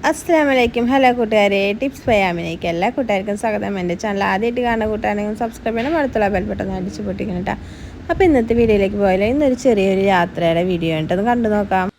അസ്സലാമലൈക്കും. ഹലോ കൂട്ടുകാരെ, tips by ആമിനയ്ക്ക് എല്ലാ കൂട്ടുകാർക്കും സ്വാഗതം. എൻ്റെ ചാനൽ ആദ്യമായിട്ട് കാണുന്ന കൂട്ടുകാരെങ്കിലും സബ്സ്ക്രൈബ് ചെയ്യണം, അടുത്തുള്ള ബെൽ ബട്ടൺ അടിച്ച് പൊട്ടിക്കണം കേട്ടോ. അപ്പോൾ ഇന്നത്തെ വീഡിയോയിലേക്ക് പോയാലോ. ഇന്നൊരു ചെറിയൊരു യാത്രയുടെ വീഡിയോ ഉണ്ടെന്ന് കണ്ടു നോക്കാം.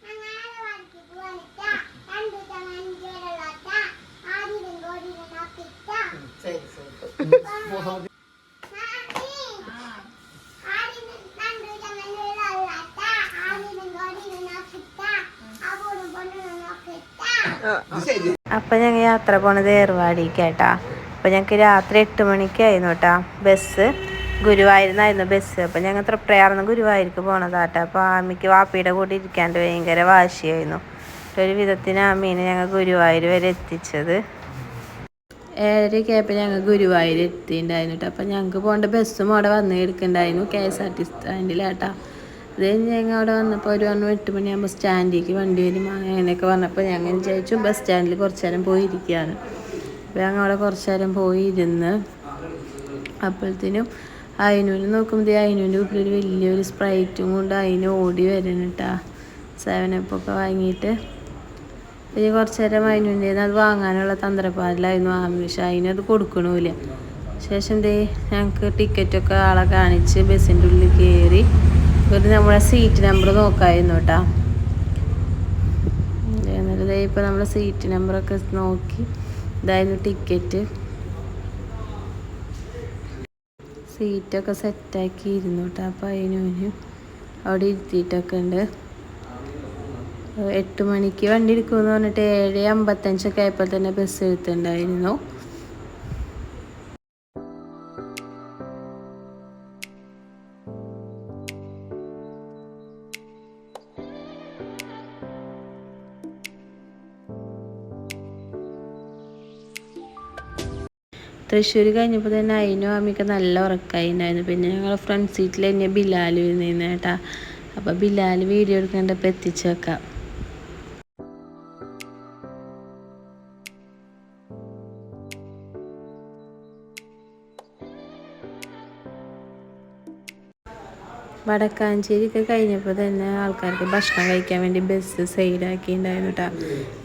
അപ്പം ഞങ്ങൾ യാത്ര പോണത് ഏർവാടിക്കാട്ടാ. അപ്പം ഞങ്ങൾക്ക് രാത്രി 8 മണിക്കായിരുന്നു കേട്ടാ ബസ്. ഗുരുവായൂരിന്നായിരുന്നു ബസ്. അപ്പം ഞങ്ങൾ തൃപ്രയാർന്ന് ഗുരുവായൂർക്ക് പോണതാട്ടാ. അപ്പോൾ ആമിക്ക് വാപ്പിയുടെ കൂടെ ഇരിക്കാണ്ട് ഭയങ്കര വാശിയായിരുന്നു. ഒരു വിധത്തിന് ആമീനെ ഞങ്ങൾ ഗുരുവായൂർ വരെ എത്തിച്ചത്. 7:30 ഞങ്ങൾ ഗുരുവായൂർ എത്തിയിട്ടുണ്ടായിരുന്നു കേട്ടോ. അപ്പം ഞങ്ങൾക്ക് പോകേണ്ട ബസ്സും അവിടെ വന്ന് എടുക്കുന്നുണ്ടായിരുന്നു KSRTC സ്റ്റാൻഡിലാട്ടാ. അത് കഴിഞ്ഞ് ഞങ്ങൾ അവിടെ വന്നപ്പോൾ ഒരു 8 മണിയാകുമ്പോൾ സ്റ്റാൻഡിലേക്ക് വണ്ടി വരും അങ്ങനെയൊക്കെ വന്നപ്പോൾ ഞങ്ങൾ വിചാരിച്ചു ബസ് സ്റ്റാൻഡിൽ കുറച്ച് നേരം പോയി ഇരിക്കുകയാണ്. അപ്പോൾ ഞങ്ങൾ അവിടെ കുറച്ച് നേരം പോയി ഇരുന്ന് അപ്പോഴത്തേനും അതിനൂന് നോക്കുമ്പോൾ അതിനൂൻ്റെ വീട്ടിലൊരു വലിയൊരു സ്പ്രൈറ്റും കൊണ്ട് അതിന് ഓടി വരണം കേട്ടോ. 7up ഒക്കെ വാങ്ങിയിട്ട് പിന്നെ കുറച്ച് നേരം അതിനുൻ്റെ അത് വാങ്ങാനുള്ള തന്ത്രപ്പാടിലായിരുന്നു ആമിഷ. അതിനത് കൊടുക്കണമില്ല. ശേഷം ഞങ്ങൾക്ക് ടിക്കറ്റൊക്കെ ആളെ കാണിച്ച് ബസ്സിൻ്റെ ഉള്ളിൽ കയറി ഒരു നമ്മളെ സീറ്റ് നമ്പർ നോക്കായിരുന്നു കേട്ടോ. എന്നിട്ട് ഇപ്പോൾ നമ്മളെ സീറ്റ് നമ്പറൊക്കെ നോക്കി ഇതായിരുന്നു ടിക്കറ്റ്. സീറ്റൊക്കെ സെറ്റാക്കി ഇരുന്നു കേട്ടോ. അപ്പോൾ അതിനു അവിടെ ഇരുത്തിയിട്ടൊക്കെ ഉണ്ട്. 8 മണിക്ക് വണ്ടി എടുക്കുമെന്ന് പറഞ്ഞിട്ട് 7:55 ആയപ്പോൾ തന്നെ ബസ് എടുത്തിട്ടുണ്ടായിരുന്നു. തൃശ്ശൂർ കഴിഞ്ഞപ്പോൾ തന്നെ അതിനും അമ്മയ്ക്ക് നല്ല ഉറക്കമായിട്ടുണ്ടായിരുന്നു. പിന്നെ ഞങ്ങൾ ഫ്രണ്ട് സീറ്റിൽ തന്നെ ബിലാൽ വരുന്നേന്ന് കേട്ടാ. അപ്പോൾ ബിലാൽ വീഡിയോ എടുക്കേണ്ടപ്പോൾ എത്തിച്ചു വെക്കാം. വടക്കാഞ്ചേരിയൊക്കെ കഴിഞ്ഞപ്പോൾ തന്നെ ആൾക്കാർക്ക് ഭക്ഷണം കഴിക്കാൻ വേണ്ടി ബസ് സൈഡാക്കിയിട്ടുണ്ടായിരുന്നു കേട്ടോ.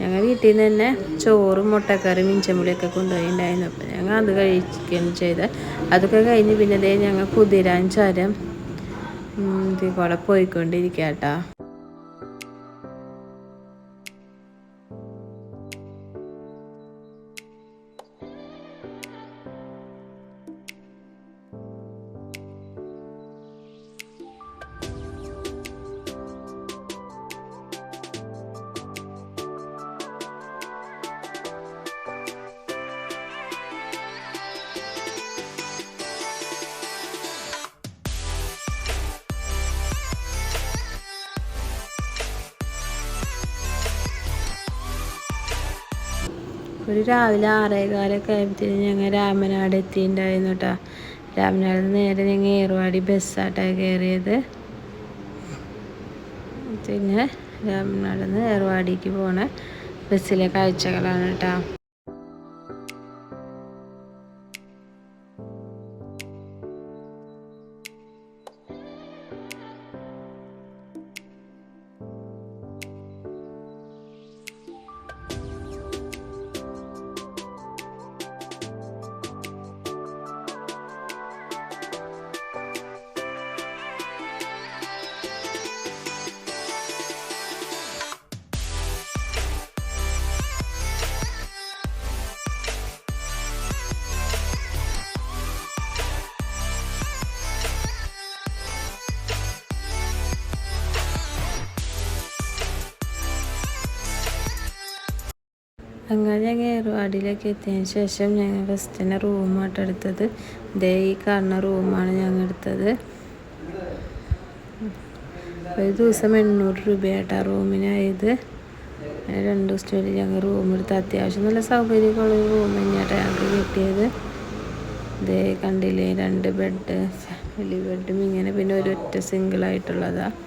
ഞങ്ങൾ വീട്ടിൽ നിന്ന് തന്നെ ചോറും മുട്ടക്കറിയും മിഞ്ചമ്പുളിയൊക്കെ കൊണ്ടുപോയിട്ടുണ്ടായിരുന്നു. അപ്പോൾ ഞങ്ങൾ അത് കഴിക്കുകയാണ് ചെയ്തത്. അതൊക്കെ കഴിഞ്ഞ് പിന്നെ ഞങ്ങൾ കുതിരാൻ ചുരം ഇതിൽ കൂടെ പോയിക്കൊണ്ടിരിക്കുക കേട്ടോ. ഒരു രാവിലെ 6:15 ആയപ്പോഴത്തേനും ഞങ്ങൾ രാമനാട് എത്തിയിട്ടുണ്ടായിരുന്നു കേട്ടോ. രാമനാട് നേരെ ഞങ്ങൾ ഏർവാടി ബസ്സായിട്ടാണ് കയറിയത്. പിന്നെ രാമനാട് നിന്ന് ഏർവാടിക്ക് പോണ ബസ്സിലെ കാഴ്ചകളാണ് കേട്ടോ. അങ്ങനെ ഞങ്ങൾ ഏർവാടിയിലേക്ക് എത്തിയതിന് ശേഷം ഞങ്ങൾ ഫസ്റ്റ് തന്നെ റൂമായിട്ട് എടുത്തത്. ഈ കാണുന്ന റൂമാണ് ഞങ്ങൾ എടുത്തത്. ഒരു ദിവസം 800 രൂപയായിട്ടാണ് റൂമിനായത്. 2 ദിവസത്തിന് വേണ്ടി ഞങ്ങൾ റൂം എടുത്ത് അത്യാവശ്യം നല്ല സൗകര്യമുള്ള റൂം തന്നെയായിട്ടാണ് ഞങ്ങൾക്ക് കിട്ടിയത്. കണ്ടില്ലേ, 2 ബെഡ്, ഫാമിലി ബെഡും ഇങ്ങനെ പിന്നെ ഒരൊറ്റ സിംഗിളായിട്ടുള്ളതാണ്.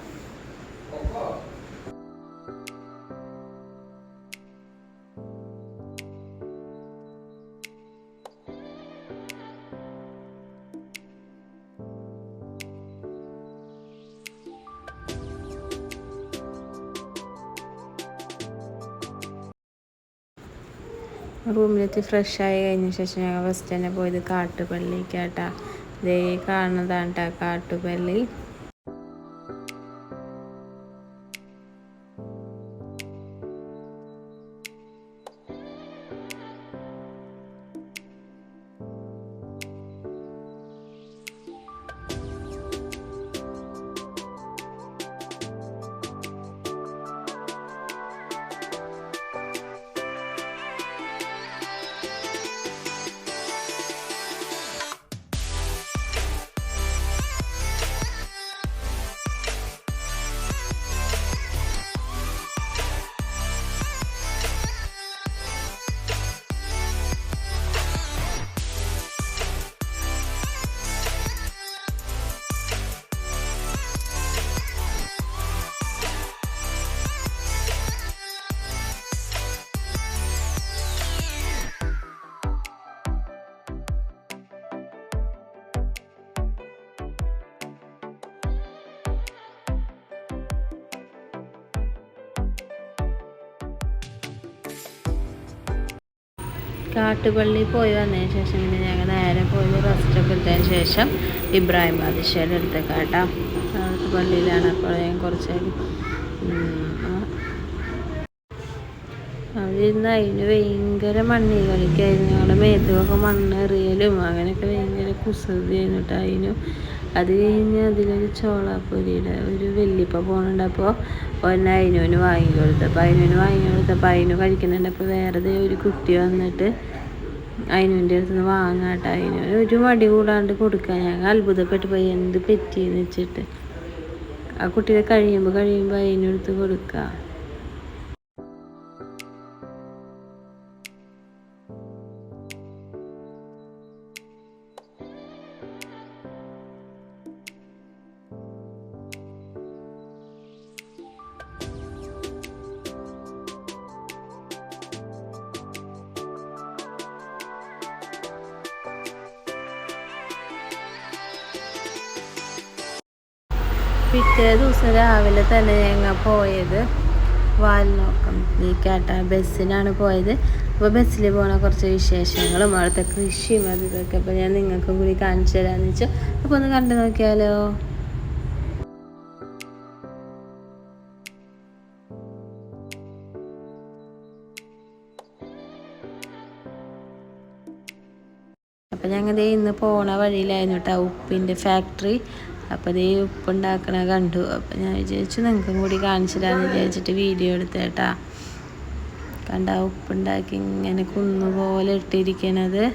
റൂമിലെത്തി ഫ്രഷായി കഴിഞ്ഞ ശേഷം ഞങ്ങൾ ഫസ്റ്റ് തന്നെ പോയത് കാട്ടുപള്ളിക്കാട്ടാ. ഇതേ കാണുന്നതാണ് കേട്ടോ കാട്ടുപള്ളി. കാട്ടുപള്ളി പോയി വന്നതിന് ശേഷം പിന്നെ ഞങ്ങൾ നേരെ പോയി റെസ്റ്റൊക്കെ എടുത്തതിന് ശേഷം ഇബ്രാഹിം ബാദുഷയുടെ അടുത്തേക്ക് കേട്ടോ. കാട്ടുപള്ളിയിലാണ്. അപ്പോൾ ഞാൻ കുറച്ച് അവരിന്ന് അതിന് ഭയങ്കര മണ്ണി കളിക്കായിരുന്നു. ഞങ്ങളുടെ മേത്തുമൊക്കെ മണ്ണെറിയലും അങ്ങനെയൊക്കെ ഭയങ്കര കുസൃതിയായിരുന്നു കേട്ടോ അതിന്. അത് കഴിഞ്ഞ് അതിലൊരു ചോളാപ്പൊരിയുടെ ഒരു വല്യപ്പ പോകുന്നുണ്ട്. അപ്പോൾ ഒരെണ്ണം അതിനോന് വാങ്ങിക്കൊടുത്തപ്പോൾ അതിന് കഴിക്കുന്നുണ്ട്. അപ്പോൾ വേറെ ഒരു കുട്ടി വന്നിട്ട് അതിനുവിൻ്റെ അടുത്ത് നിന്ന് വാങ്ങാട്ടോ. അതിനോന് ഒരു മടി കൂടാണ്ട് കൊടുക്കാൻ ഞങ്ങൾ അത്ഭുതപ്പെട്ട് പോയി എന്ത് പറ്റിയെന്ന് വെച്ചിട്ട്. ആ കുട്ടിയെ കഴിയുമ്പോൾ അതിനെടുത്ത് കൊടുക്കുക. പിറ്റേ ദിവസം രാവിലെ തന്നെ ഞങ്ങൾ പോയത് വാൽനോക്കംലേക്കാട്ടാ. ബസ്സിനാണ് പോയത്. അപ്പോൾ ബസ്സിൽ പോണ കുറച്ച് വിശേഷങ്ങളും അവിടുത്തെ കൃഷിയും അതൊക്കെ അപ്പോൾ ഞാൻ നിങ്ങൾക്കും കൂടി കാണിച്ചു തരാമെന്ന് വെച്ചു. അപ്പോൾ ഒന്ന് കണ്ടു നോക്കിയാലോ. അപ്പോൾ ഞങ്ങൾ ഇന്ന് പോണ വഴിയിലായിരുന്നു കേട്ടോ ഉപ്പിൻ്റെ ഫാക്ടറി. അപ്പോൾ ഇത് ഉപ്പുണ്ടാക്കണ കണ്ടു. അപ്പോൾ ഞാൻ വിചാരിച്ചു നിങ്ങൾക്കും കൂടി കാണിച്ചു തരാമെന്ന് വിചാരിച്ചിട്ട് വീഡിയോ എടുത്തേട്ടാ. കണ്ട ഉപ്പുണ്ടാക്കി ഇങ്ങനെ കുന്നുപോലെ ഇട്ടിരിക്കണത്.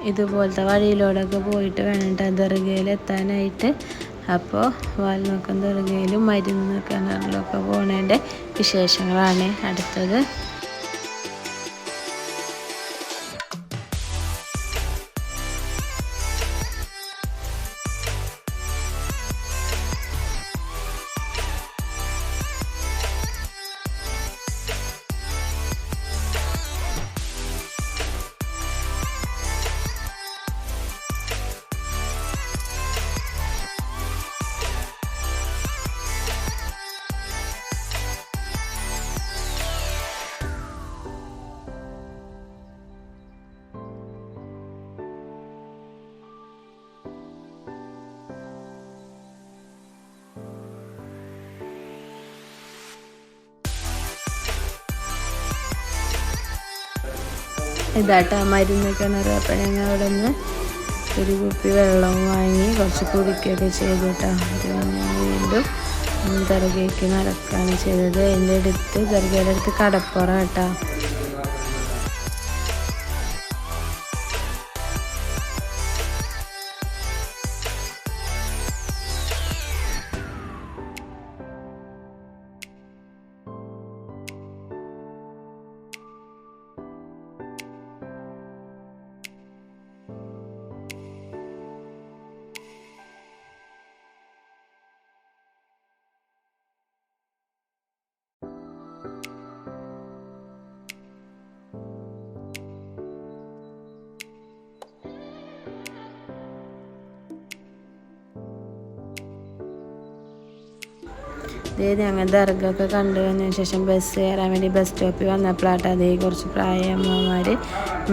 ഇതുപോലത്തെ വഴിയിലൂടെയൊക്കെ പോയിട്ട് വേണം ദർഗയിലെത്താനായിട്ട്. അപ്പോൾ വാൽനോക്കം ദർഗയിലും മരുന്ന് കിണറിലൊക്കെ പോണതിൻ്റെ വിശേഷങ്ങളാണ് അടുത്തത്. ഇതാട്ടാ മരുന്ന് കിണർ. അപ്പം ഞങ്ങൾ അവിടെ നിന്ന് ഒരു കുപ്പി വെള്ളവും വാങ്ങി കുറച്ച് കുടിക്കുകയൊക്കെ ചെയ്തു കേട്ടോ. പിന്നെ വീണ്ടും ദർഗയ്ക്ക് നടക്കുകയാണ് ചെയ്തത്. എൻ്റെ അടുത്ത് ദർഗയുടെ അടുത്ത് കടപ്പുറം കേട്ടോ. ഞങ്ങൾ ദർഗൊക്കെ കണ്ടു വന്നതിന് ശേഷം ബസ് കയറാൻ വേണ്ടി ബസ് സ്റ്റോപ്പിൽ വന്നപ്പോഴാട്ടോ അതേ കുറച്ച് പ്രായമ്മമാർ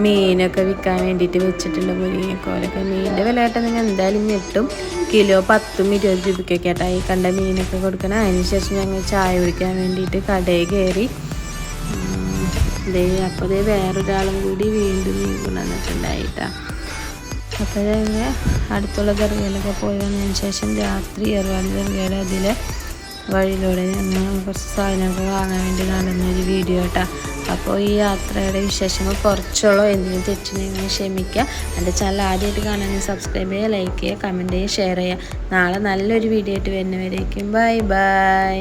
മീനൊക്കെ വിൽക്കാൻ വേണ്ടിയിട്ട് വെച്ചിട്ടുള്ള മുരിങ്ങക്കോലൊക്കെ. മീനിൻ്റെ വില കേട്ടാൽ നിങ്ങൾ എന്തായാലും ഞെട്ടും. കിലോ 10-20 രൂപയ്ക്കൊക്കെ ആട്ടോ ഈ കണ്ട മീനൊക്കെ കൊടുക്കണം. അതിന് ശേഷം ഞങ്ങൾ ചായ കുടിക്കാൻ വേണ്ടിയിട്ട് കടയിൽ കയറി. അപ്പോൾ വേറൊരാളും കൂടി വീണ്ടും മീൻ കൊണ്ടുവന്നിട്ടുണ്ടായിട്ടാ. അപ്പോൾ ഞങ്ങൾ അടുത്തുള്ള ദർഗയിലൊക്കെ പോയി വന്നതിന് ശേഷം രാത്രി ഏർവാടി ദർഗയുടെ അതിലെ വഴിയിലൂടെ ഞങ്ങൾ കുറച്ച് സാധനമൊക്കെ വാങ്ങാൻ വേണ്ടി നടന്നൊരു വീഡിയോ കേട്ടോ. അപ്പോൾ ഈ യാത്രയുടെ വിശേഷങ്ങൾ കുറച്ചുള്ളൂ. എന്തെങ്കിലും തെറ്റിനെങ്കിൽ ക്ഷമിക്കുക. എൻ്റെ ചാനൽ ആദ്യമായിട്ട് കാണാൻ സബ്സ്ക്രൈബ് ചെയ്യുക, ലൈക്ക് ചെയ്യുക, കമൻറ്റ് ചെയ്യുക, ഷെയർ ചെയ്യുക. നാളെ നല്ലൊരു വീഡിയോ ആയിട്ട് വരുന്നവരേക്കും ബൈ ബൈ.